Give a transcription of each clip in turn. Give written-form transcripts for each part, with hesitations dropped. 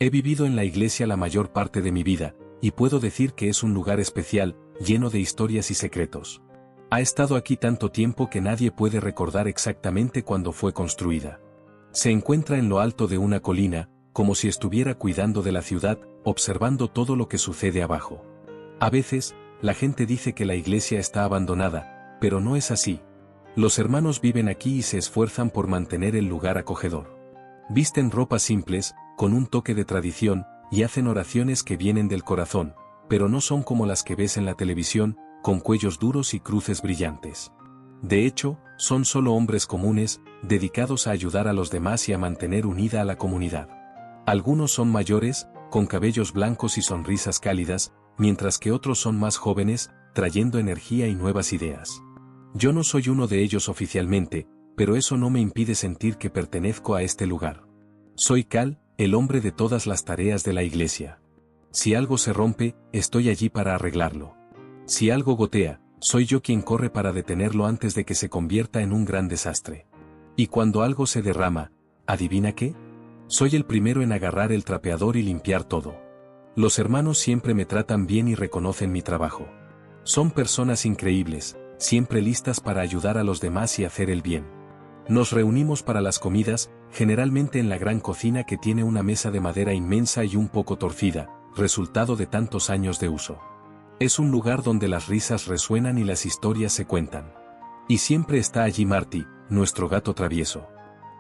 He vivido en la iglesia la mayor parte de mi vida, y puedo decir que es un lugar especial, lleno de historias y secretos. Ha estado aquí tanto tiempo que nadie puede recordar exactamente cuándo fue construida. Se encuentra en lo alto de una colina, como si estuviera cuidando de la ciudad, observando todo lo que sucede abajo. A veces, la gente dice que la iglesia está abandonada, pero no es así. Los hermanos viven aquí y se esfuerzan por mantener el lugar acogedor. Visten ropas simples, con un toque de tradición, y hacen oraciones que vienen del corazón, pero no son como las que ves en la televisión, con cuellos duros y cruces brillantes. De hecho, son solo hombres comunes, dedicados a ayudar a los demás y a mantener unida a la comunidad. Algunos son mayores, con cabellos blancos y sonrisas cálidas, mientras que otros son más jóvenes, trayendo energía y nuevas ideas. Yo no soy uno de ellos oficialmente, pero eso no me impide sentir que pertenezco a este lugar. Soy Cal, el hombre de todas las tareas de la iglesia. Si algo se rompe, estoy allí para arreglarlo. Si algo gotea, soy yo quien corre para detenerlo antes de que se convierta en un gran desastre. Y cuando algo se derrama, ¿adivina qué? Soy el primero en agarrar el trapeador y limpiar todo. Los hermanos siempre me tratan bien y reconocen mi trabajo. Son personas increíbles, siempre listas para ayudar a los demás y hacer el bien. Nos reunimos para las comidas, generalmente en la gran cocina que tiene una mesa de madera inmensa y un poco torcida, resultado de tantos años de uso. Es un lugar donde las risas resuenan y las historias se cuentan. Y siempre está allí Marty, nuestro gato travieso.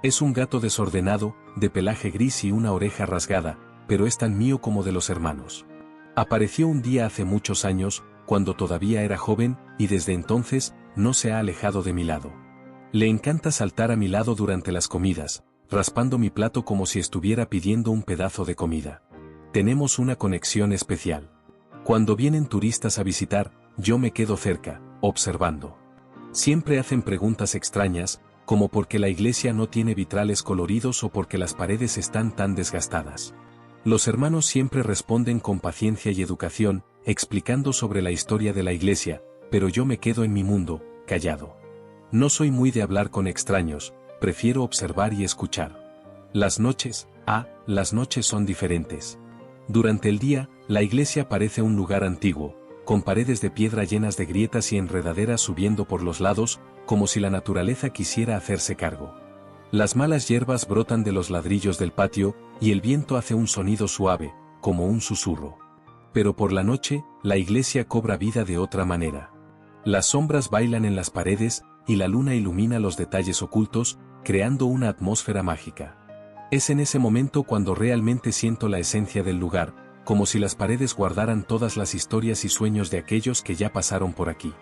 Es un gato desordenado, de pelaje gris y una oreja rasgada, pero es tan mío como de los hermanos. Apareció un día hace muchos años, cuando todavía era joven, y desde entonces, no se ha alejado de mi lado. Le encanta saltar a mi lado durante las comidas, raspando mi plato como si estuviera pidiendo un pedazo de comida. Tenemos una conexión especial. Cuando vienen turistas a visitar, yo me quedo cerca, observando. Siempre hacen preguntas extrañas, como por qué la iglesia no tiene vitrales coloridos o por qué las paredes están tan desgastadas. Los hermanos siempre responden con paciencia y educación, explicando sobre la historia de la iglesia, pero yo me quedo en mi mundo, callado. No soy muy de hablar con extraños, prefiero observar y escuchar. Las noches son diferentes. Durante el día, la iglesia parece un lugar antiguo, con paredes de piedra llenas de grietas y enredaderas subiendo por los lados, como si la naturaleza quisiera hacerse cargo. Las malas hierbas brotan de los ladrillos del patio, y el viento hace un sonido suave, como un susurro. Pero por la noche, la iglesia cobra vida de otra manera. Las sombras bailan en las paredes, y la luna ilumina los detalles ocultos, creando una atmósfera mágica. Es en ese momento cuando realmente siento la esencia del lugar, como si las paredes guardaran todas las historias y sueños de aquellos que ya pasaron por aquí.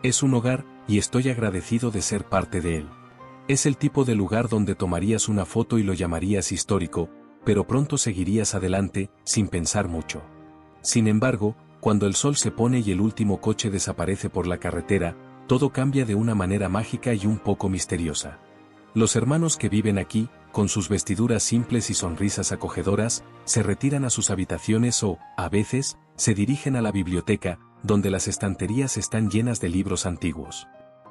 Es un hogar, y estoy agradecido de ser parte de él. Es el tipo de lugar donde tomarías una foto y lo llamarías histórico, pero pronto seguirías adelante, sin pensar mucho. Sin embargo, cuando el sol se pone y el último coche desaparece por la carretera, todo cambia de una manera mágica y un poco misteriosa. Los hermanos que viven aquí, con sus vestiduras simples y sonrisas acogedoras, se retiran a sus habitaciones o, a veces, se dirigen a la biblioteca, donde las estanterías están llenas de libros antiguos.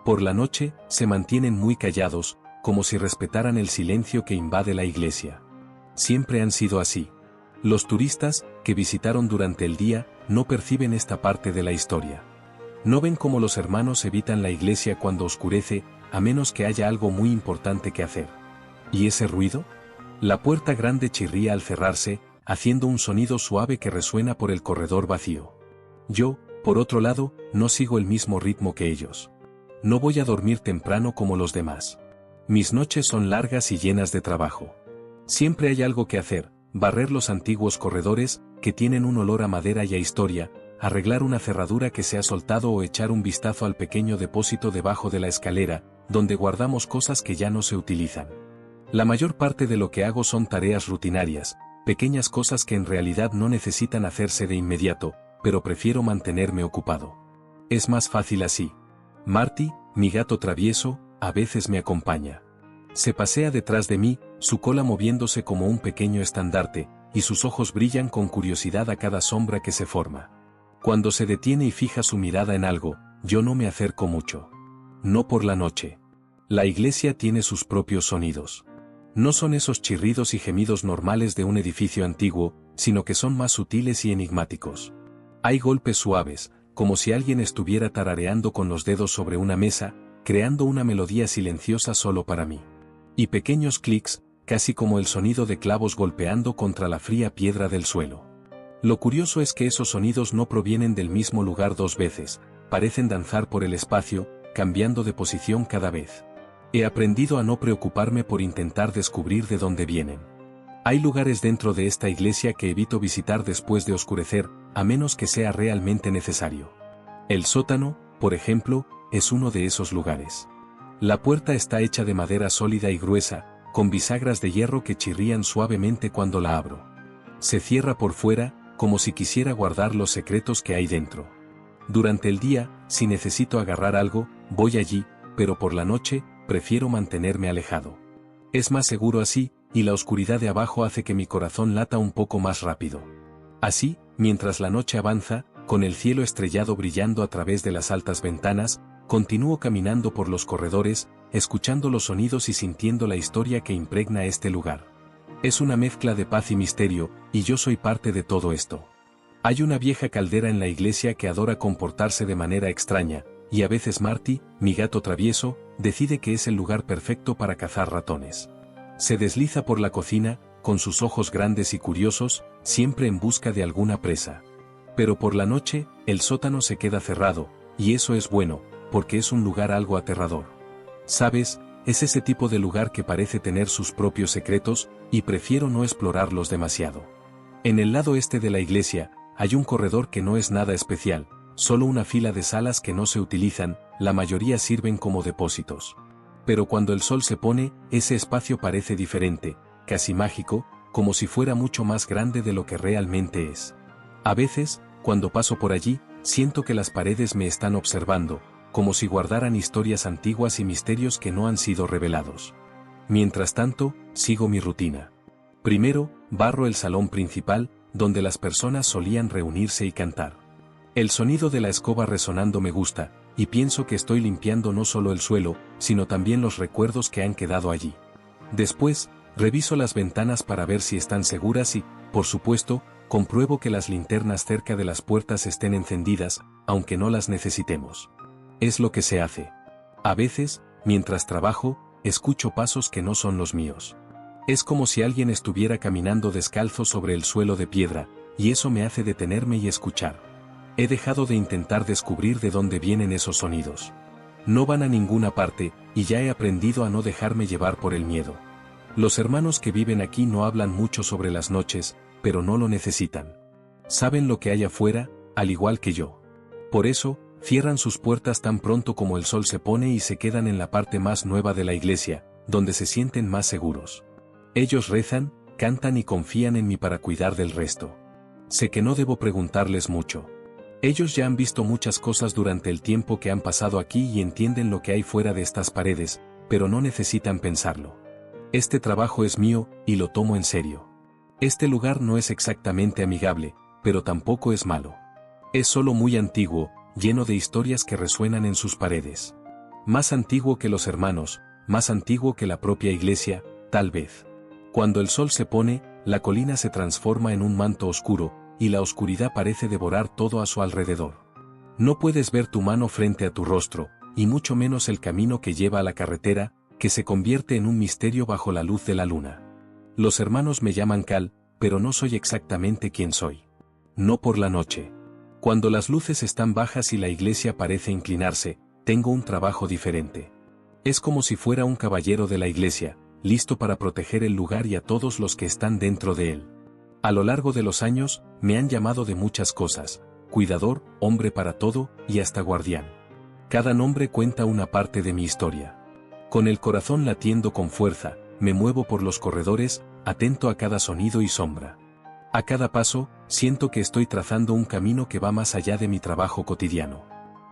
Por la noche, se mantienen muy callados, como si respetaran el silencio que invade la iglesia. Siempre han sido así. Los turistas, que visitaron durante el día, no perciben esta parte de la historia. No ven cómo los hermanos evitan la iglesia cuando oscurece, a menos que haya algo muy importante que hacer. ¿Y ese ruido? La puerta grande chirría al cerrarse, haciendo un sonido suave que resuena por el corredor vacío. Yo, por otro lado, no sigo el mismo ritmo que ellos. No voy a dormir temprano como los demás. Mis noches son largas y llenas de trabajo. Siempre hay algo que hacer: barrer los antiguos corredores, que tienen un olor a madera y a historia, arreglar una cerradura que se ha soltado o echar un vistazo al pequeño depósito debajo de la escalera, donde guardamos cosas que ya no se utilizan. La mayor parte de lo que hago son tareas rutinarias, pequeñas cosas que en realidad no necesitan hacerse de inmediato, pero prefiero mantenerme ocupado. Es más fácil así. Marty, mi gato travieso, a veces me acompaña. Se pasea detrás de mí, su cola moviéndose como un pequeño estandarte, y sus ojos brillan con curiosidad a cada sombra que se forma. Cuando se detiene y fija su mirada en algo, yo no me acerco mucho. No por la noche. La iglesia tiene sus propios sonidos. No son esos chirridos y gemidos normales de un edificio antiguo, sino que son más sutiles y enigmáticos. Hay golpes suaves, como si alguien estuviera tarareando con los dedos sobre una mesa, creando una melodía silenciosa solo para mí. Y pequeños clics, casi como el sonido de clavos golpeando contra la fría piedra del suelo. Lo curioso es que esos sonidos no provienen del mismo lugar dos veces, parecen danzar por el espacio, cambiando de posición cada vez. He aprendido a no preocuparme por intentar descubrir de dónde vienen. Hay lugares dentro de esta iglesia que evito visitar después de oscurecer, a menos que sea realmente necesario. El sótano, por ejemplo, es uno de esos lugares. La puerta está hecha de madera sólida y gruesa, con bisagras de hierro que chirrían suavemente cuando la abro. Se cierra por fuera, como si quisiera guardar los secretos que hay dentro. Durante el día, si necesito agarrar algo, voy allí, pero por la noche, prefiero mantenerme alejado. Es más seguro así, y la oscuridad de abajo hace que mi corazón lata un poco más rápido. Así, mientras la noche avanza, con el cielo estrellado brillando a través de las altas ventanas, continúo caminando por los corredores, escuchando los sonidos y sintiendo la historia que impregna este lugar. Es una mezcla de paz y misterio, y yo soy parte de todo esto. Hay una vieja caldera en la iglesia que adora comportarse de manera extraña, y a veces Marty, mi gato travieso, decide que es el lugar perfecto para cazar ratones. Se desliza por la cocina, con sus ojos grandes y curiosos, siempre en busca de alguna presa. Pero por la noche, el sótano se queda cerrado, y eso es bueno, porque es un lugar algo aterrador. ¿Sabes? Es ese tipo de lugar que parece tener sus propios secretos, y prefiero no explorarlos demasiado. En el lado este de la iglesia, hay un corredor que no es nada especial, solo una fila de salas que no se utilizan, la mayoría sirven como depósitos. Pero cuando el sol se pone, ese espacio parece diferente, casi mágico, como si fuera mucho más grande de lo que realmente es. A veces, cuando paso por allí, siento que las paredes me están observando, como si guardaran historias antiguas y misterios que no han sido revelados. Mientras tanto, sigo mi rutina. Primero, barro el salón principal, donde las personas solían reunirse y cantar. El sonido de la escoba resonando me gusta, y pienso que estoy limpiando no solo el suelo, sino también los recuerdos que han quedado allí. Después, reviso las ventanas para ver si están seguras y, por supuesto, compruebo que las linternas cerca de las puertas estén encendidas, aunque no las necesitemos. Es lo que se hace. A veces, mientras trabajo, escucho pasos que no son los míos. Es como si alguien estuviera caminando descalzo sobre el suelo de piedra, y eso me hace detenerme y escuchar. He dejado de intentar descubrir de dónde vienen esos sonidos. No van a ninguna parte, y ya he aprendido a no dejarme llevar por el miedo. Los hermanos que viven aquí no hablan mucho sobre las noches, pero no lo necesitan. Saben lo que hay afuera, al igual que yo. Por eso, cierran sus puertas tan pronto como el sol se pone y se quedan en la parte más nueva de la iglesia, donde se sienten más seguros. Ellos rezan, cantan y confían en mí para cuidar del resto. Sé que no debo preguntarles mucho. Ellos ya han visto muchas cosas durante el tiempo que han pasado aquí y entienden lo que hay fuera de estas paredes, pero no necesitan pensarlo. Este trabajo es mío, y lo tomo en serio. Este lugar no es exactamente amigable, pero tampoco es malo. Es solo muy antiguo, lleno de historias que resuenan en sus paredes. Más antiguo que los hermanos, más antiguo que la propia iglesia, tal vez. Cuando el sol se pone, la colina se transforma en un manto oscuro, y la oscuridad parece devorar todo a su alrededor. No puedes ver tu mano frente a tu rostro, y mucho menos el camino que lleva a la carretera, que se convierte en un misterio bajo la luz de la luna. Los hermanos me llaman Cal, pero no soy exactamente quien soy. No por la noche. Cuando las luces están bajas y la iglesia parece inclinarse, tengo un trabajo diferente. Es como si fuera un caballero de la iglesia, listo para proteger el lugar y a todos los que están dentro de él. A lo largo de los años, me han llamado de muchas cosas: cuidador, hombre para todo, y hasta guardián. Cada nombre cuenta una parte de mi historia. Con el corazón latiendo con fuerza, me muevo por los corredores, atento a cada sonido y sombra. A cada paso, siento que estoy trazando un camino que va más allá de mi trabajo cotidiano.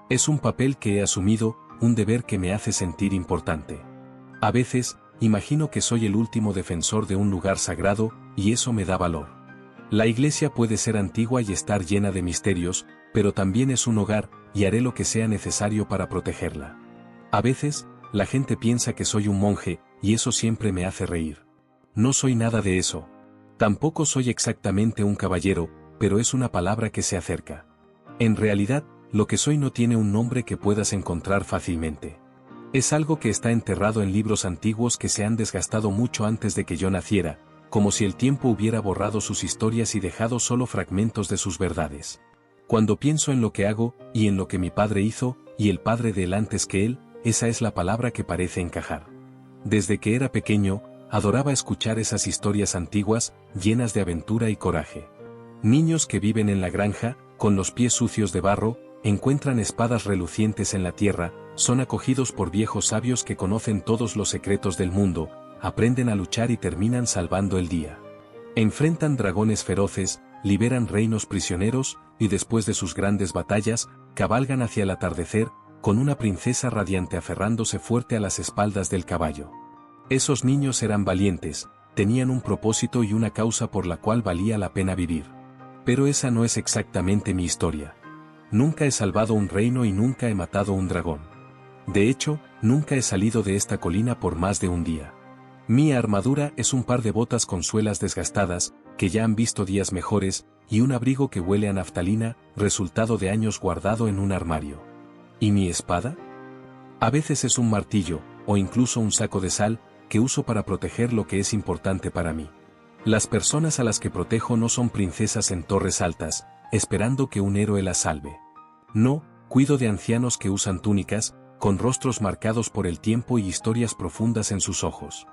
Es un papel que he asumido, un deber que me hace sentir importante. A veces, imagino que soy el último defensor de un lugar sagrado, y eso me da valor. La iglesia puede ser antigua y estar llena de misterios, pero también es un hogar, y haré lo que sea necesario para protegerla. A veces, la gente piensa que soy un monje, y eso siempre me hace reír. No soy nada de eso. Tampoco soy exactamente un caballero, pero es una palabra que se acerca. En realidad, lo que soy no tiene un nombre que puedas encontrar fácilmente. Es algo que está enterrado en libros antiguos que se han desgastado mucho antes de que yo naciera, como si el tiempo hubiera borrado sus historias y dejado solo fragmentos de sus verdades. Cuando pienso en lo que hago, y en lo que mi padre hizo, y el padre de él antes que él, esa es la palabra que parece encajar. Desde que era pequeño, adoraba escuchar esas historias antiguas, llenas de aventura y coraje. Niños que viven en la granja, con los pies sucios de barro, encuentran espadas relucientes en la tierra, son acogidos por viejos sabios que conocen todos los secretos del mundo, aprenden a luchar y terminan salvando el día. Enfrentan dragones feroces, liberan reinos prisioneros, y después de sus grandes batallas, cabalgan hacia el atardecer, con una princesa radiante aferrándose fuerte a las espaldas del caballo. Esos niños eran valientes, tenían un propósito y una causa por la cual valía la pena vivir. Pero esa no es exactamente mi historia. Nunca he salvado un reino y nunca he matado un dragón. De hecho, nunca he salido de esta colina por más de un día. Mi armadura es un par de botas con suelas desgastadas, que ya han visto días mejores, y un abrigo que huele a naftalina, resultado de años guardado en un armario. ¿Y mi espada? A veces es un martillo, o incluso un saco de sal, que uso para proteger lo que es importante para mí. Las personas a las que protejo no son princesas en torres altas, esperando que un héroe las salve. No, cuido de ancianos que usan túnicas, con rostros marcados por el tiempo y historias profundas en sus ojos.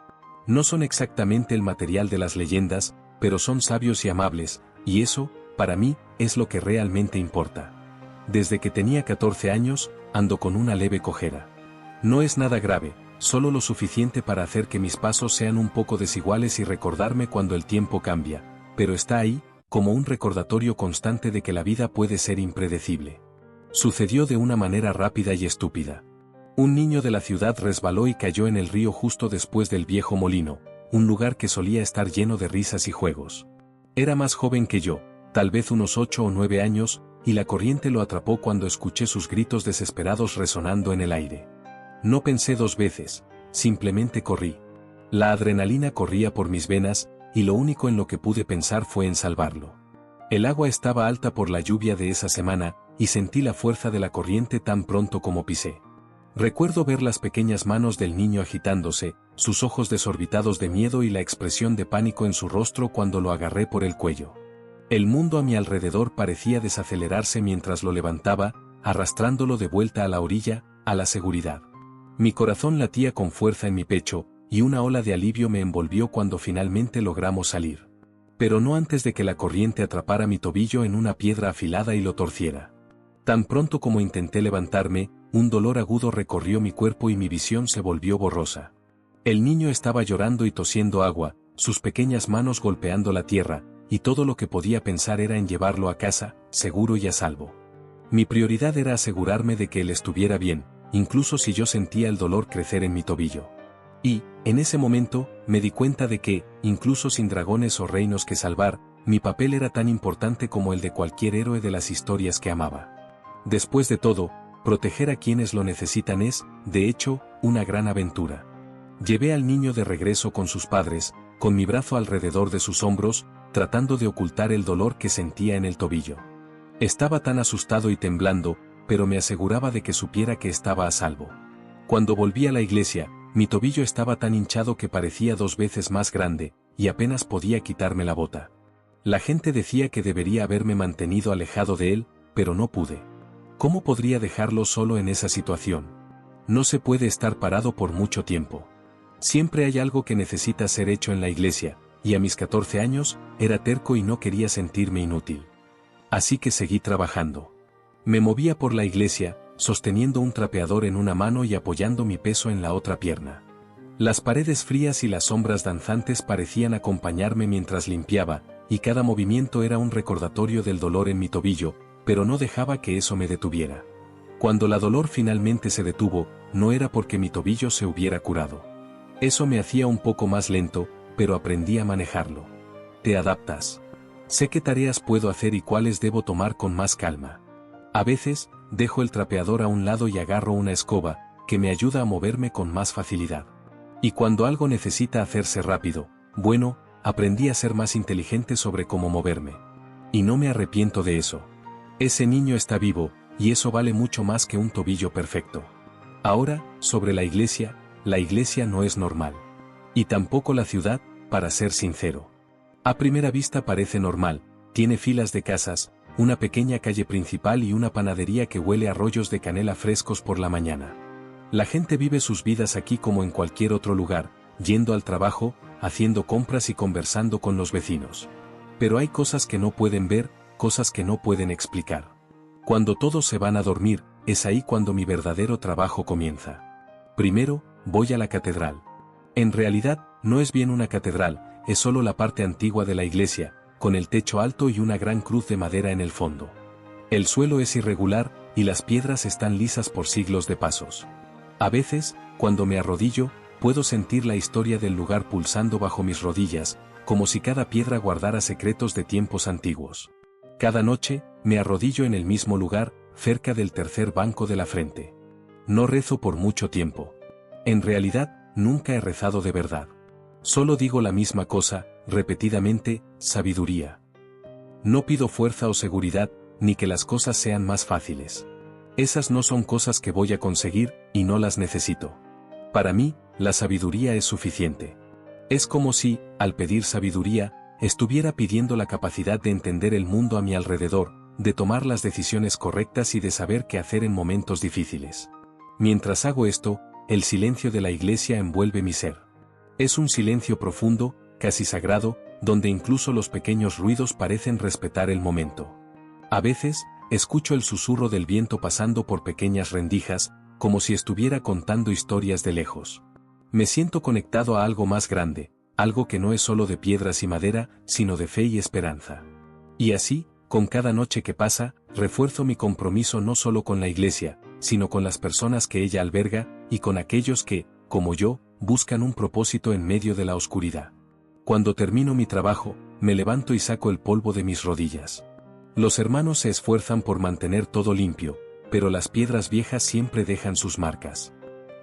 No son exactamente el material de las leyendas, pero son sabios y amables, y eso, para mí, es lo que realmente importa. Desde que tenía 14 años, ando con una leve cojera. No es nada grave, solo lo suficiente para hacer que mis pasos sean un poco desiguales y recordarme cuando el tiempo cambia, pero está ahí, como un recordatorio constante de que la vida puede ser impredecible. Sucedió de una manera rápida y estúpida. Un niño de la ciudad resbaló y cayó en el río justo después del viejo molino, un lugar que solía estar lleno de risas y juegos. Era más joven que yo, tal vez unos 8 o 9 años, y la corriente lo atrapó cuando escuché sus gritos desesperados resonando en el aire. No pensé dos veces, simplemente corrí. La adrenalina corría por mis venas, y lo único en lo que pude pensar fue en salvarlo. El agua estaba alta por la lluvia de esa semana, y sentí la fuerza de la corriente tan pronto como pisé. Recuerdo ver las pequeñas manos del niño agitándose, sus ojos desorbitados de miedo y la expresión de pánico en su rostro cuando lo agarré por el cuello. El mundo a mi alrededor parecía desacelerarse mientras lo levantaba, arrastrándolo de vuelta a la orilla, a la seguridad. Mi corazón latía con fuerza en mi pecho, y una ola de alivio me envolvió cuando finalmente logramos salir. Pero no antes de que la corriente atrapara mi tobillo en una piedra afilada y lo torciera. Tan pronto como intenté levantarme, un dolor agudo recorrió mi cuerpo y mi visión se volvió borrosa. El niño estaba llorando y tosiendo agua, sus pequeñas manos golpeando la tierra, y todo lo que podía pensar era en llevarlo a casa, seguro y a salvo. Mi prioridad era asegurarme de que él estuviera bien, incluso si yo sentía el dolor crecer en mi tobillo. Y, en ese momento, me di cuenta de que, incluso sin dragones o reinos que salvar, mi papel era tan importante como el de cualquier héroe de las historias que amaba. Después de todo, proteger a quienes lo necesitan es, de hecho, una gran aventura. Llevé al niño de regreso con sus padres, con mi brazo alrededor de sus hombros, tratando de ocultar el dolor que sentía en el tobillo. Estaba tan asustado y temblando, pero me aseguraba de que supiera que estaba a salvo. Cuando volví a la iglesia, mi tobillo estaba tan hinchado que parecía 2 veces más grande, y apenas podía quitarme la bota. La gente decía que debería haberme mantenido alejado de él, pero no pude. ¿Cómo podría dejarlo solo en esa situación? No se puede estar parado por mucho tiempo. Siempre hay algo que necesita ser hecho en la iglesia, y a mis 14 años, era terco y no quería sentirme inútil. Así que seguí trabajando. Me movía por la iglesia, sosteniendo un trapeador en una mano y apoyando mi peso en la otra pierna. Las paredes frías y las sombras danzantes parecían acompañarme mientras limpiaba, y cada movimiento era un recordatorio del dolor en mi tobillo, pero no dejaba que eso me detuviera. Cuando la dolor finalmente se detuvo, no era porque mi tobillo se hubiera curado. Eso me hacía un poco más lento, pero aprendí a manejarlo. Te adaptas. Sé qué tareas puedo hacer y cuáles debo tomar con más calma. A veces, dejo el trapeador a un lado y agarro una escoba, que me ayuda a moverme con más facilidad. Y cuando algo necesita hacerse rápido, Bueno, aprendí a ser más inteligente sobre cómo moverme. Y no me arrepiento de eso. Ese niño está vivo, y eso vale mucho más que un tobillo perfecto. Ahora, sobre la iglesia no es normal. Y tampoco la ciudad, para ser sincero. A primera vista parece normal, tiene filas de casas, una pequeña calle principal y una panadería que huele a rollos de canela frescos por la mañana. La gente vive sus vidas aquí como en cualquier otro lugar, yendo al trabajo, haciendo compras y conversando con los vecinos. Pero hay cosas que no pueden ver, cosas que no pueden explicar. Cuando todos se van a dormir, es ahí cuando mi verdadero trabajo comienza. Primero, voy a la catedral. En realidad, no es bien una catedral, es solo la parte antigua de la iglesia, con el techo alto y una gran cruz de madera en el fondo. El suelo es irregular, y las piedras están lisas por siglos de pasos. A veces, cuando me arrodillo, puedo sentir la historia del lugar pulsando bajo mis rodillas, como si cada piedra guardara secretos de tiempos antiguos. Cada noche, me arrodillo en el mismo lugar, cerca del tercer banco de la frente. No rezo por mucho tiempo. En realidad, nunca he rezado de verdad. Solo digo la misma cosa, repetidamente, sabiduría. No pido fuerza o seguridad, ni que las cosas sean más fáciles. Esas no son cosas que voy a conseguir, y no las necesito. Para mí, la sabiduría es suficiente. Es como si, al pedir sabiduría, estuviera pidiendo la capacidad de entender el mundo a mi alrededor, de tomar las decisiones correctas y de saber qué hacer en momentos difíciles. Mientras hago esto, el silencio de la iglesia envuelve mi ser. Es un silencio profundo, casi sagrado, donde incluso los pequeños ruidos parecen respetar el momento. A veces, escucho el susurro del viento pasando por pequeñas rendijas, como si estuviera contando historias de lejos. Me siento conectado a algo más grande, algo que no es solo de piedras y madera, sino de fe y esperanza. Y así, con cada noche que pasa, refuerzo mi compromiso no solo con la iglesia, sino con las personas que ella alberga, y con aquellos que, como yo, buscan un propósito en medio de la oscuridad. Cuando termino mi trabajo, me levanto y saco el polvo de mis rodillas. Los hermanos se esfuerzan por mantener todo limpio, pero las piedras viejas siempre dejan sus marcas.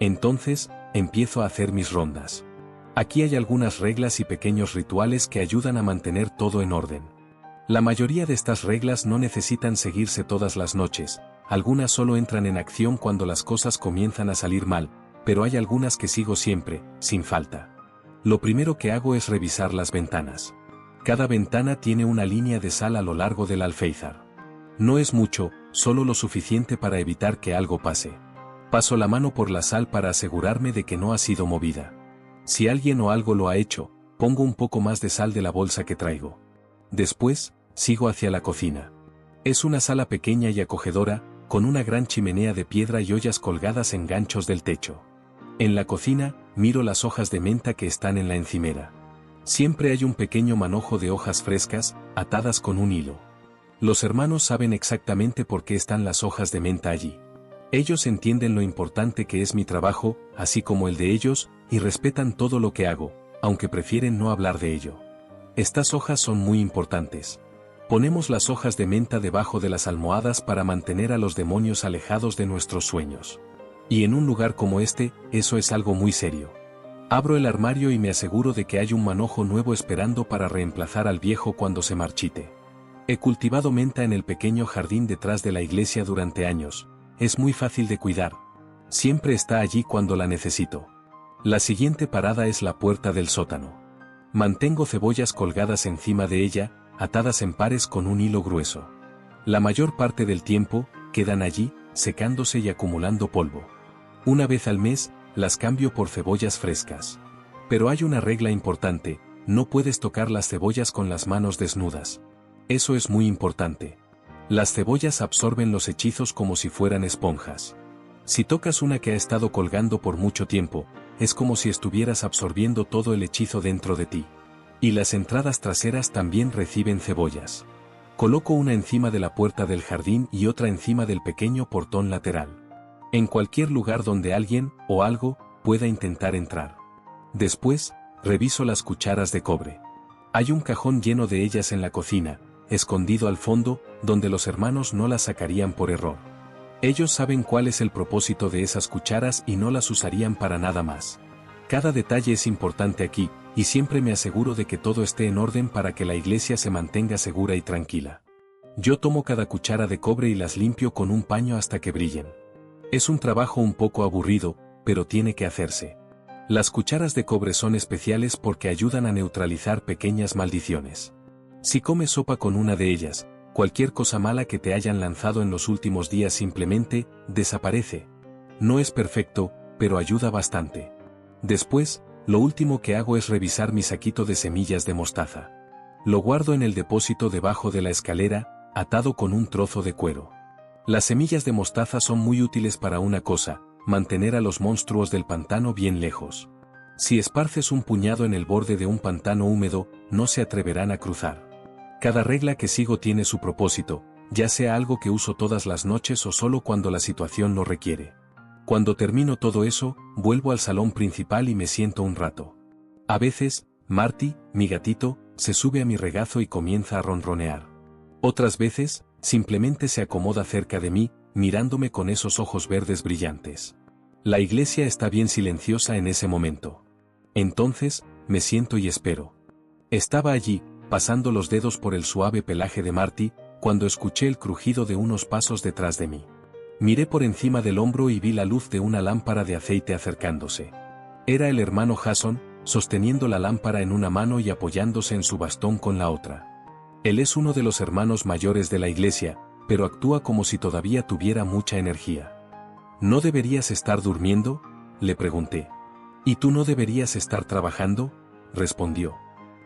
Entonces, empiezo a hacer mis rondas. Aquí hay algunas reglas y pequeños rituales que ayudan a mantener todo en orden. La mayoría de estas reglas no necesitan seguirse todas las noches, algunas solo entran en acción cuando las cosas comienzan a salir mal, pero hay algunas que sigo siempre, sin falta. Lo primero que hago es revisar las ventanas. Cada ventana tiene una línea de sal a lo largo del alféizar. No es mucho, solo lo suficiente para evitar que algo pase. Paso la mano por la sal para asegurarme de que no ha sido movida. Si alguien o algo lo ha hecho, pongo un poco más de sal de la bolsa que traigo. Después, sigo hacia la cocina. Es una sala pequeña y acogedora, con una gran chimenea de piedra y ollas colgadas en ganchos del techo. En la cocina, miro las hojas de menta que están en la encimera. Siempre hay un pequeño manojo de hojas frescas, atadas con un hilo. Los hermanos saben exactamente por qué están las hojas de menta allí. Ellos entienden lo importante que es mi trabajo, así como el de ellos, y respetan todo lo que hago, aunque prefieren no hablar de ello. Estas hojas son muy importantes. Ponemos las hojas de menta debajo de las almohadas para mantener a los demonios alejados de nuestros sueños. Y en un lugar como este, eso es algo muy serio. Abro el armario y me aseguro de que hay un manojo nuevo esperando para reemplazar al viejo cuando se marchite. He cultivado menta en el pequeño jardín detrás de la iglesia durante años. Es muy fácil de cuidar. Siempre está allí cuando la necesito. La siguiente parada es la puerta del sótano. Mantengo cebollas colgadas encima de ella, atadas en pares con un hilo grueso. La mayor parte del tiempo, quedan allí, secándose y acumulando polvo. Una vez al mes, las cambio por cebollas frescas. Pero hay una regla importante, no puedes tocar las cebollas con las manos desnudas. Eso es muy importante. Las cebollas absorben los hechizos como si fueran esponjas. Si tocas una que ha estado colgando por mucho tiempo, es como si estuvieras absorbiendo todo el hechizo dentro de ti. Y las entradas traseras también reciben cebollas. Coloco una encima de la puerta del jardín y otra encima del pequeño portón lateral. En cualquier lugar donde alguien, o algo, pueda intentar entrar. Después, reviso las cucharas de cobre. Hay un cajón lleno de ellas en la cocina, escondido al fondo, donde los hermanos no las sacarían por error. Ellos saben cuál es el propósito de esas cucharas y no las usarían para nada más. Cada detalle es importante aquí, y siempre me aseguro de que todo esté en orden para que la iglesia se mantenga segura y tranquila. Yo tomo cada cuchara de cobre y las limpio con un paño hasta que brillen. Es un trabajo un poco aburrido, pero tiene que hacerse. Las cucharas de cobre son especiales porque ayudan a neutralizar pequeñas maldiciones. Si comes sopa con una de ellas, cualquier cosa mala que te hayan lanzado en los últimos días simplemente desaparece. No es perfecto, pero ayuda bastante. Después, lo último que hago es revisar mi saquito de semillas de mostaza. Lo guardo en el depósito debajo de la escalera, atado con un trozo de cuero. Las semillas de mostaza son muy útiles para una cosa: mantener a los monstruos del pantano bien lejos. Si esparces un puñado en el borde de un pantano húmedo, no se atreverán a cruzar. Cada regla que sigo tiene su propósito, ya sea algo que uso todas las noches o solo cuando la situación lo requiere. Cuando termino todo eso, vuelvo al salón principal y me siento un rato. A veces, Marty, mi gatito, se sube a mi regazo y comienza a ronronear. Otras veces, simplemente se acomoda cerca de mí, mirándome con esos ojos verdes brillantes. La iglesia está bien silenciosa en ese momento. Entonces, me siento y espero. Estaba allí, pasando los dedos por el suave pelaje de Marty, cuando escuché el crujido de unos pasos detrás de mí. Miré por encima del hombro y vi la luz de una lámpara de aceite acercándose. Era el hermano Jason, sosteniendo la lámpara en una mano y apoyándose en su bastón con la otra. Él es uno de los hermanos mayores de la iglesia, pero actúa como si todavía tuviera mucha energía. ¿No deberías estar durmiendo?, le pregunté. ¿Y tú no deberías estar trabajando?, respondió.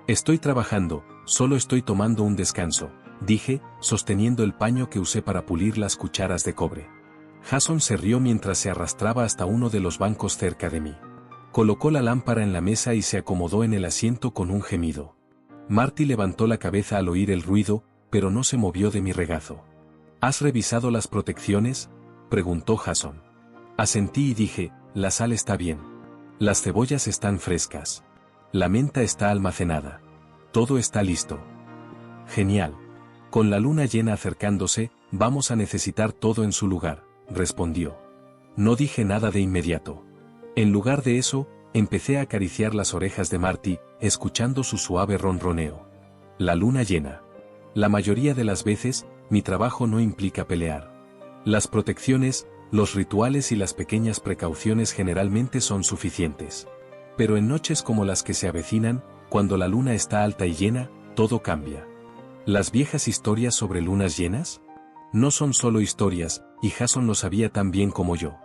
Estoy trabajando, solo estoy tomando un descanso, dije, sosteniendo el paño que usé para pulir las cucharas de cobre. Jason se rió mientras se arrastraba hasta uno de los bancos cerca de mí. Colocó la lámpara en la mesa y se acomodó en el asiento con un gemido. Marty levantó la cabeza al oír el ruido, pero no se movió de mi regazo. ¿Has revisado las protecciones?, preguntó Jason. Asentí y dije, la sal está bien. Las cebollas están frescas. La menta está almacenada. Todo está listo. Genial. Con la luna llena acercándose, vamos a necesitar todo en su lugar, respondió. No dije nada de inmediato. En lugar de eso, empecé a acariciar las orejas de Marty, escuchando su suave ronroneo. La luna llena. La mayoría de las veces, mi trabajo no implica pelear. Las protecciones, los rituales y las pequeñas precauciones generalmente son suficientes. Pero en noches como las que se avecinan, cuando la luna está alta y llena, todo cambia. ¿Las viejas historias sobre lunas llenas? No son solo historias, y Jason lo sabía tan bien como yo.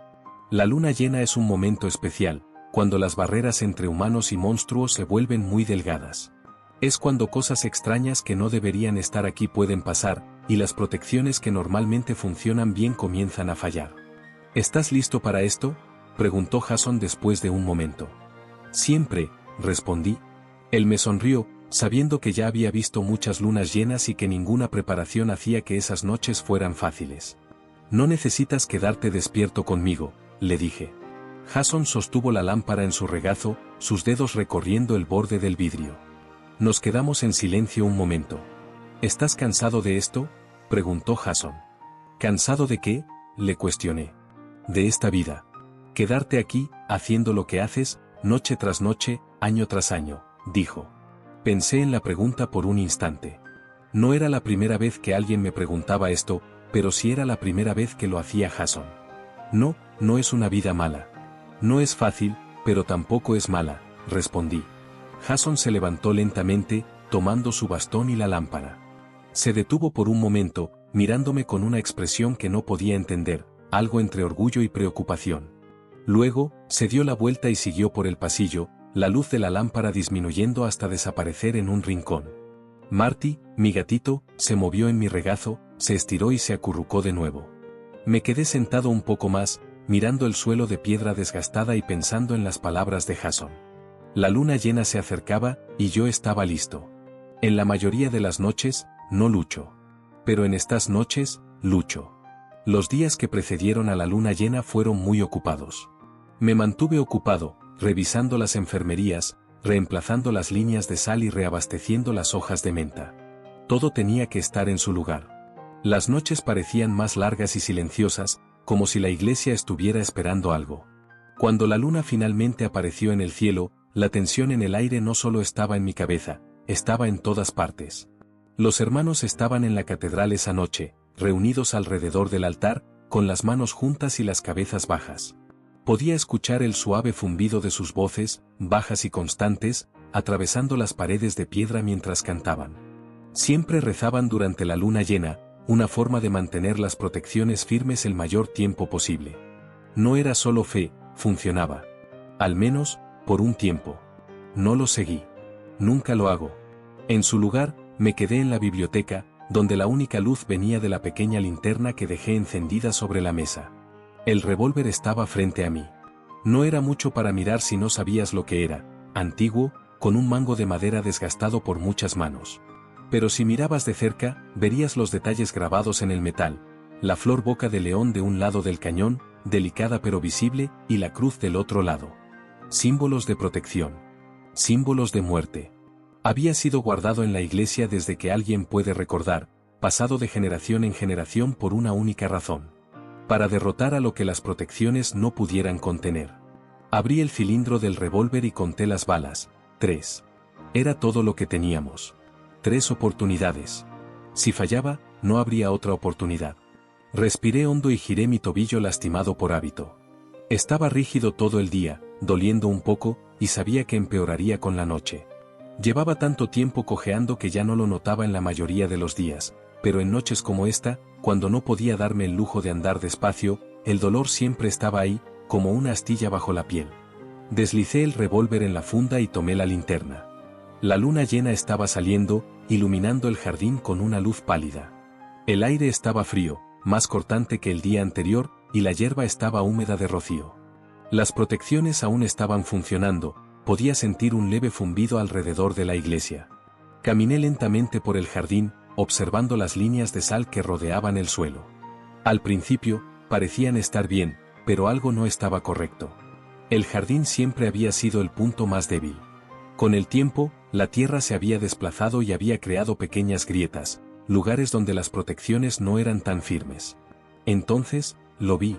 La luna llena es un momento especial, cuando las barreras entre humanos y monstruos se vuelven muy delgadas. Es cuando cosas extrañas que no deberían estar aquí pueden pasar, y las protecciones que normalmente funcionan bien comienzan a fallar. ¿Estás listo para esto?, preguntó Jason después de un momento. Siempre, respondí. Él me sonrió, sabiendo que ya había visto muchas lunas llenas y que ninguna preparación hacía que esas noches fueran fáciles. No necesitas quedarte despierto conmigo, le dije. Jason sostuvo la lámpara en su regazo, sus dedos recorriendo el borde del vidrio. Nos quedamos en silencio un momento. ¿Estás cansado de esto?, preguntó Jason. ¿Cansado de qué?, le cuestioné. De esta vida. Quedarte aquí, haciendo lo que haces, noche tras noche, año tras año, dijo. Pensé en la pregunta por un instante. No era la primera vez que alguien me preguntaba esto, pero sí era la primera vez que lo hacía Jason. No, no es una vida mala. No es fácil, pero tampoco es mala, respondí. Jason se levantó lentamente, tomando su bastón y la lámpara. Se detuvo por un momento, mirándome con una expresión que no podía entender, algo entre orgullo y preocupación. Luego, se dio la vuelta y siguió por el pasillo, la luz de la lámpara disminuyendo hasta desaparecer en un rincón. Marty, mi gatito, se movió en mi regazo, se estiró y se acurrucó de nuevo. Me quedé sentado un poco más, mirando el suelo de piedra desgastada y pensando en las palabras de Jason. La luna llena se acercaba, y yo estaba listo. En la mayoría de las noches, no lucho. Pero en estas noches, lucho. Los días que precedieron a la luna llena fueron muy ocupados. Me mantuve ocupado, revisando las enfermerías, reemplazando las líneas de sal y reabasteciendo las hojas de menta. Todo tenía que estar en su lugar. Las noches parecían más largas y silenciosas, como si la iglesia estuviera esperando algo. Cuando la luna finalmente apareció en el cielo, la tensión en el aire no solo estaba en mi cabeza, estaba en todas partes. Los hermanos estaban en la catedral esa noche, reunidos alrededor del altar, con las manos juntas y las cabezas bajas. Podía escuchar el suave zumbido de sus voces, bajas y constantes, atravesando las paredes de piedra mientras cantaban. Siempre rezaban durante la luna llena, una forma de mantener las protecciones firmes el mayor tiempo posible. No era solo fe, funcionaba. Al menos, por un tiempo. No lo seguí. Nunca lo hago. En su lugar, me quedé en la biblioteca, donde la única luz venía de la pequeña linterna que dejé encendida sobre la mesa. El revólver estaba frente a mí. No era mucho para mirar si no sabías lo que era, antiguo, con un mango de madera desgastado por muchas manos. Pero si mirabas de cerca, verías los detalles grabados en el metal, la flor boca de león de un lado del cañón, delicada pero visible, y la cruz del otro lado. Símbolos de protección. Símbolos de muerte. Había sido guardado en la iglesia desde que alguien puede recordar, pasado de generación en generación por una única razón. Para derrotar a lo que las protecciones no pudieran contener. Abrí el cilindro del revólver y conté las balas. 3. Era todo lo que teníamos. 3 oportunidades. Si fallaba, no habría otra oportunidad. Respiré hondo y giré mi tobillo lastimado por hábito. Estaba rígido todo el día, doliendo un poco, y sabía que empeoraría con la noche. Llevaba tanto tiempo cojeando que ya no lo notaba en la mayoría de los días, pero en noches como esta, cuando no podía darme el lujo de andar despacio, el dolor siempre estaba ahí, como una astilla bajo la piel. Deslicé el revólver en la funda y tomé la linterna. La luna llena estaba saliendo, iluminando el jardín con una luz pálida. El aire estaba frío, más cortante que el día anterior, y la hierba estaba húmeda de rocío. Las protecciones aún estaban funcionando, podía sentir un leve zumbido alrededor de la iglesia. Caminé lentamente por el jardín, observando las líneas de sal que rodeaban el suelo. Al principio, parecían estar bien, pero algo no estaba correcto. El jardín siempre había sido el punto más débil. Con el tiempo, la tierra se había desplazado y había creado pequeñas grietas, lugares donde las protecciones no eran tan firmes. Entonces, lo vi.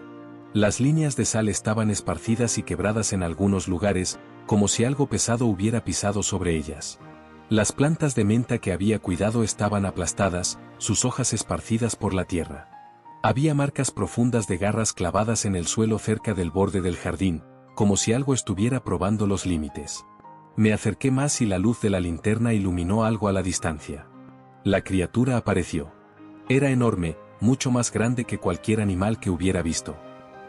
Las líneas de sal estaban esparcidas y quebradas en algunos lugares, como si algo pesado hubiera pisado sobre ellas. Las plantas de menta que había cuidado estaban aplastadas, sus hojas esparcidas por la tierra. Había marcas profundas de garras clavadas en el suelo cerca del borde del jardín, como si algo estuviera probando los límites. Me acerqué más y la luz de la linterna iluminó algo a la distancia. La criatura apareció. Era enorme, mucho más grande que cualquier animal que hubiera visto.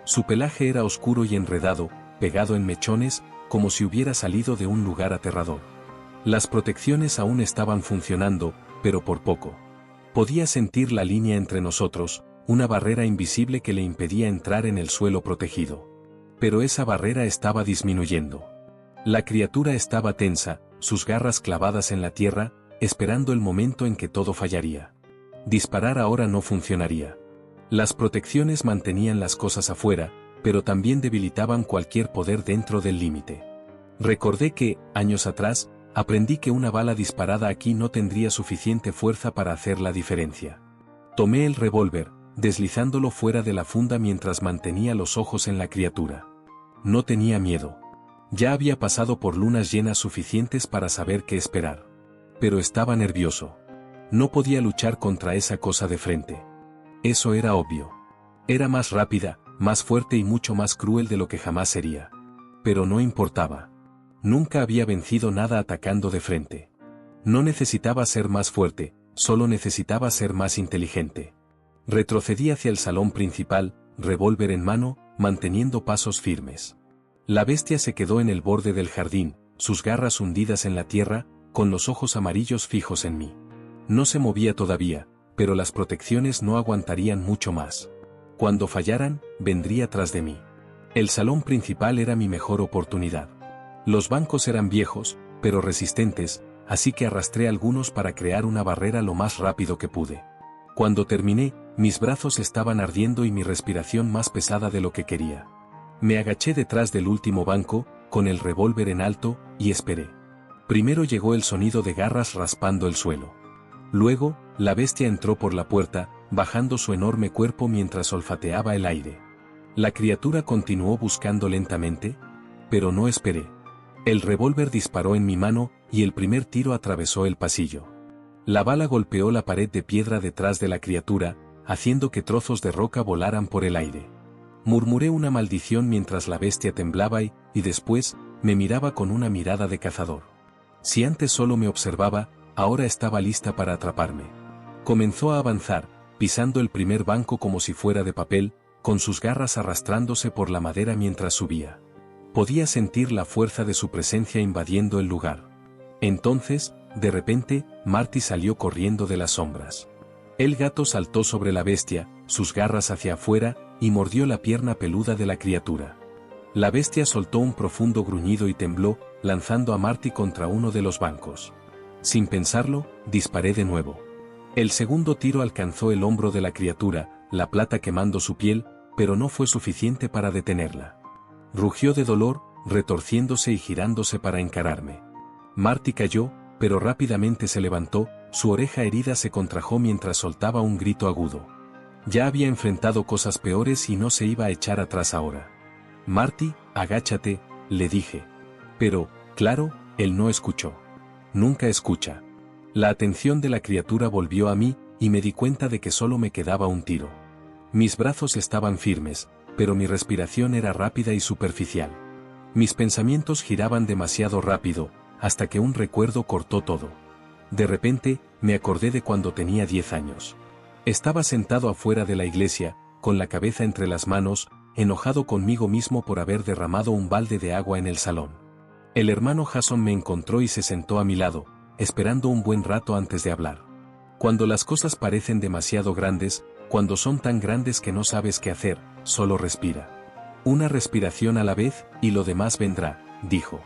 Su pelaje era oscuro y enredado, pegado en mechones, como si hubiera salido de un lugar aterrador. Las protecciones aún estaban funcionando, pero por poco. Podía sentir la línea entre nosotros, una barrera invisible que le impedía entrar en el suelo protegido. Pero esa barrera estaba disminuyendo. La criatura estaba tensa, sus garras clavadas en la tierra, esperando el momento en que todo fallaría. Disparar ahora no funcionaría. Las protecciones mantenían las cosas afuera, pero también debilitaban cualquier poder dentro del límite. Recordé que, años atrás, aprendí que una bala disparada aquí no tendría suficiente fuerza para hacer la diferencia. Tomé el revólver, deslizándolo fuera de la funda mientras mantenía los ojos en la criatura. No tenía miedo. Ya había pasado por lunas llenas suficientes para saber qué esperar. Pero estaba nervioso. No podía luchar contra esa cosa de frente. Eso era obvio. Era más rápida, más fuerte y mucho más cruel de lo que jamás sería. Pero no importaba. Nunca había vencido nada atacando de frente. No necesitaba ser más fuerte, solo necesitaba ser más inteligente. Retrocedí hacia el salón principal, revólver en mano, manteniendo pasos firmes. La bestia se quedó en el borde del jardín, sus garras hundidas en la tierra, con los ojos amarillos fijos en mí. No se movía todavía, pero las protecciones no aguantarían mucho más. Cuando fallaran, vendría tras de mí. El salón principal era mi mejor oportunidad. Los bancos eran viejos, pero resistentes, así que arrastré algunos para crear una barrera lo más rápido que pude. Cuando terminé, mis brazos estaban ardiendo y mi respiración más pesada de lo que quería. Me agaché detrás del último banco, con el revólver en alto, y esperé. Primero llegó el sonido de garras raspando el suelo. Luego, la bestia entró por la puerta, bajando su enorme cuerpo mientras olfateaba el aire. La criatura continuó buscando lentamente, pero no esperé. El revólver disparó en mi mano y el primer tiro atravesó el pasillo. La bala golpeó la pared de piedra detrás de la criatura, haciendo que trozos de roca volaran por el aire. Murmuré una maldición mientras la bestia temblaba y después, me miraba con una mirada de cazador. Si antes solo me observaba, ahora estaba lista para atraparme. Comenzó a avanzar, pisando el primer banco como si fuera de papel, con sus garras arrastrándose por la madera mientras subía. Podía sentir la fuerza de su presencia invadiendo el lugar. Entonces, de repente, Marty salió corriendo de las sombras. El gato saltó sobre la bestia, sus garras hacia afuera, y mordió la pierna peluda de la criatura. La bestia soltó un profundo gruñido y tembló, lanzando a Marty contra uno de los bancos. Sin pensarlo, disparé de nuevo. El segundo tiro alcanzó el hombro de la criatura, la plata quemando su piel, pero no fue suficiente para detenerla. Rugió de dolor, retorciéndose y girándose para encararme. Marty cayó, pero rápidamente se levantó, su oreja herida se contrajo mientras soltaba un grito agudo. Ya había enfrentado cosas peores y no se iba a echar atrás ahora. Marty, agáchate, le dije. Pero, claro, él no escuchó. Nunca escucha. La atención de la criatura volvió a mí, y me di cuenta de que solo me quedaba un tiro. Mis brazos estaban firmes, pero mi respiración era rápida y superficial. Mis pensamientos giraban demasiado rápido, hasta que un recuerdo cortó todo. De repente, me acordé de cuando tenía 10 años. Estaba sentado afuera de la iglesia, con la cabeza entre las manos, enojado conmigo mismo por haber derramado un balde de agua en el salón. El hermano Jason me encontró y se sentó a mi lado, esperando un buen rato antes de hablar. Cuando las cosas parecen demasiado grandes, cuando son tan grandes que no sabes qué hacer, solo respira. Una respiración a la vez, y lo demás vendrá, dijo.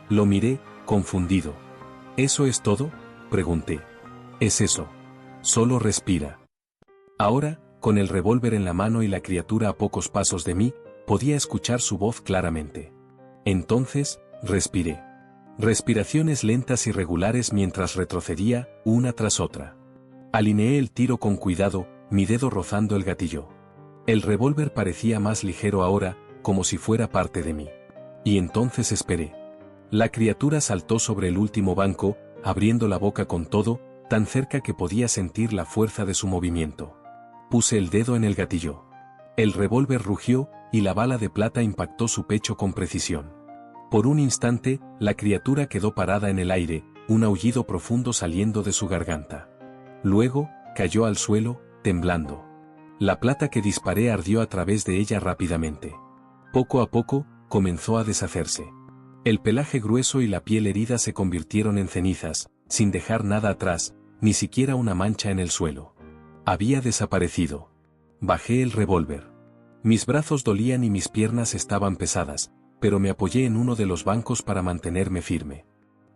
Lo miré, confundido. ¿Eso es todo?, pregunté. Es eso. Solo respira. Ahora, con el revólver en la mano y la criatura a pocos pasos de mí, podía escuchar su voz claramente. Entonces, respiré. Respiraciones lentas y regulares mientras retrocedía, una tras otra. Alineé el tiro con cuidado, mi dedo rozando el gatillo. El revólver parecía más ligero ahora, como si fuera parte de mí. Y entonces esperé. La criatura saltó sobre el último banco, abriendo la boca con todo, tan cerca que podía sentir la fuerza de su movimiento. Puse el dedo en el gatillo. El revólver rugió, y la bala de plata impactó su pecho con precisión. Por un instante, la criatura quedó parada en el aire, un aullido profundo saliendo de su garganta. Luego, cayó al suelo, temblando. La plata que disparé ardió a través de ella rápidamente. Poco a poco, comenzó a deshacerse. El pelaje grueso y la piel herida se convirtieron en cenizas, sin dejar nada atrás, ni siquiera una mancha en el suelo. Había desaparecido. Bajé el revólver. Mis brazos dolían y mis piernas estaban pesadas, pero me apoyé en uno de los bancos para mantenerme firme.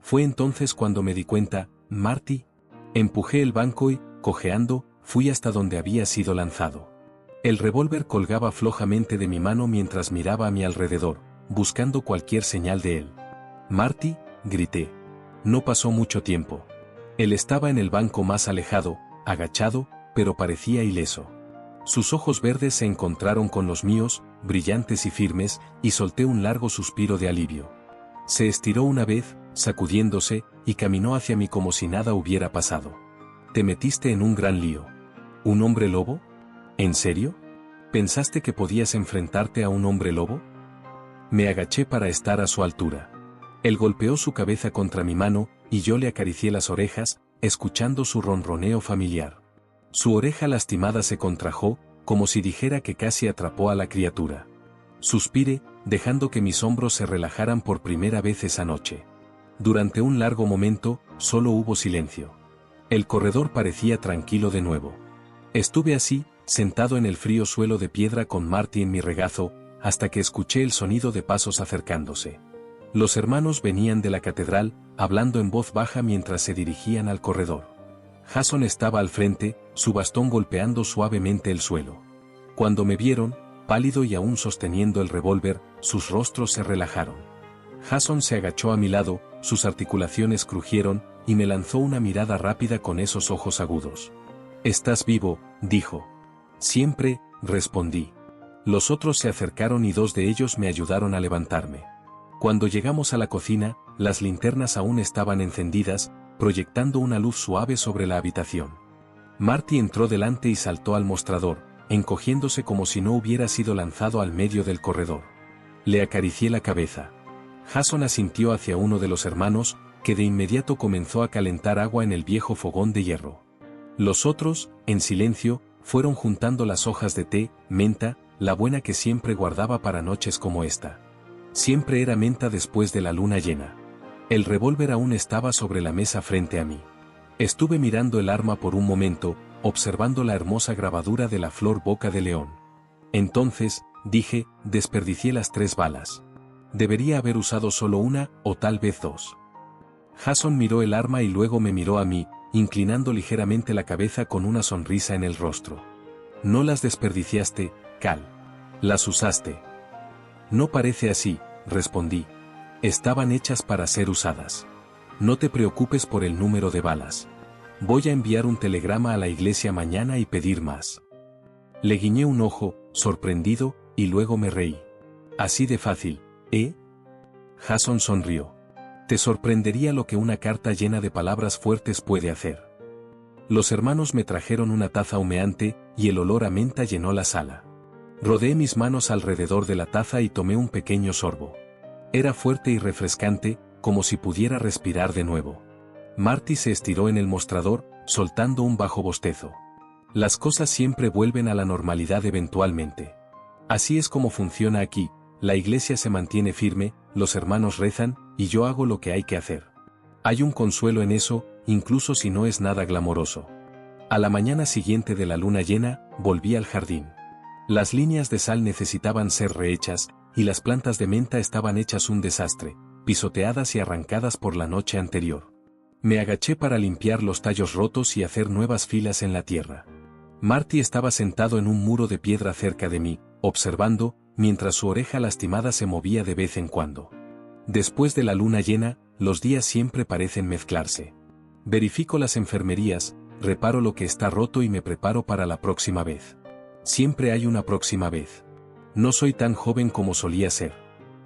Fue entonces cuando me di cuenta, Marty. Empujé el banco y, cojeando, fui hasta donde había sido lanzado. El revólver colgaba flojamente de mi mano mientras miraba a mi alrededor, buscando cualquier señal de él. Marty, grité. No pasó mucho tiempo. Él estaba en el banco más alejado, agachado, pero parecía ileso. Sus ojos verdes se encontraron con los míos, brillantes y firmes, y solté un largo suspiro de alivio. Se estiró una vez, sacudiéndose, y caminó hacia mí como si nada hubiera pasado. Te metiste en un gran lío. ¿Un hombre lobo? ¿En serio? ¿Pensaste que podías enfrentarte a un hombre lobo? Me agaché para estar a su altura. Él golpeó su cabeza contra mi mano, y yo le acaricié las orejas, escuchando su ronroneo familiar. Su oreja lastimada se contrajo, como si dijera que casi atrapó a la criatura. Suspiré, dejando que mis hombros se relajaran por primera vez esa noche. Durante un largo momento, solo hubo silencio. El corredor parecía tranquilo de nuevo. Estuve así, sentado en el frío suelo de piedra con Marty en mi regazo, hasta que escuché el sonido de pasos acercándose. Los hermanos venían de la catedral, hablando en voz baja mientras se dirigían al corredor. Jason estaba al frente, su bastón golpeando suavemente el suelo. Cuando me vieron, pálido y aún sosteniendo el revólver, sus rostros se relajaron. Jason se agachó a mi lado, sus articulaciones crujieron, y me lanzó una mirada rápida con esos ojos agudos. «Estás vivo», dijo. «Siempre», respondí. Los otros se acercaron y 2 de ellos me ayudaron a levantarme. Cuando llegamos a la cocina, las linternas aún estaban encendidas, proyectando una luz suave sobre la habitación. Marty entró delante y saltó al mostrador, encogiéndose como si no hubiera sido lanzado al medio del corredor. Le acaricié la cabeza. Jason asintió hacia uno de los hermanos, que de inmediato comenzó a calentar agua en el viejo fogón de hierro. Los otros, en silencio, fueron juntando las hojas de té, menta, la buena que siempre guardaba para noches como esta. Siempre era menta después de la luna llena. El revólver aún estaba sobre la mesa frente a mí. Estuve mirando el arma por un momento, observando la hermosa grabadura de la flor boca de león. Entonces, dije, desperdicié las 3 balas. Debería haber usado solo una, o tal vez 2. Jason miró el arma y luego me miró a mí, inclinando ligeramente la cabeza con una sonrisa en el rostro. No las desperdiciaste, Cal. Las usaste. No parece así, respondí. Estaban hechas para ser usadas. No te preocupes por el número de balas. Voy a enviar un telegrama a la iglesia mañana y pedir más. Le guiñé un ojo, sorprendido, y luego me reí. Así de fácil, ¿eh? Jason sonrió. Te sorprendería lo que una carta llena de palabras fuertes puede hacer. Los hermanos me trajeron una taza humeante, y el olor a menta llenó la sala. Rodeé mis manos alrededor de la taza y tomé un pequeño sorbo. Era fuerte y refrescante, como si pudiera respirar de nuevo. Marty se estiró en el mostrador, soltando un bajo bostezo. Las cosas siempre vuelven a la normalidad eventualmente. Así es como funciona aquí, la iglesia se mantiene firme, los hermanos rezan, y yo hago lo que hay que hacer. Hay un consuelo en eso, incluso si no es nada glamoroso. A la mañana siguiente de la luna llena, volví al jardín. Las líneas de sal necesitaban ser rehechas, y las plantas de menta estaban hechas un desastre, pisoteadas y arrancadas por la noche anterior. Me agaché para limpiar los tallos rotos y hacer nuevas filas en la tierra. Marty estaba sentado en un muro de piedra cerca de mí, observando, mientras su oreja lastimada se movía de vez en cuando. Después de la luna llena, los días siempre parecen mezclarse. Verifico las enfermerías, reparo lo que está roto y me preparo para la próxima vez. Siempre hay una próxima vez. No soy tan joven como solía ser.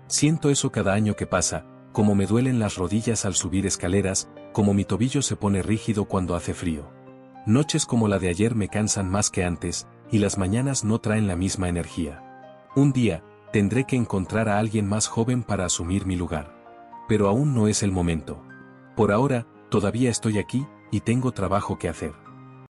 Siento eso cada año que pasa, como me duelen las rodillas al subir escaleras, como mi tobillo se pone rígido cuando hace frío. Noches como la de ayer me cansan más que antes, y las mañanas no traen la misma energía. Un día, tendré que encontrar a alguien más joven para asumir mi lugar. Pero aún no es el momento. Por ahora, todavía estoy aquí, y tengo trabajo que hacer.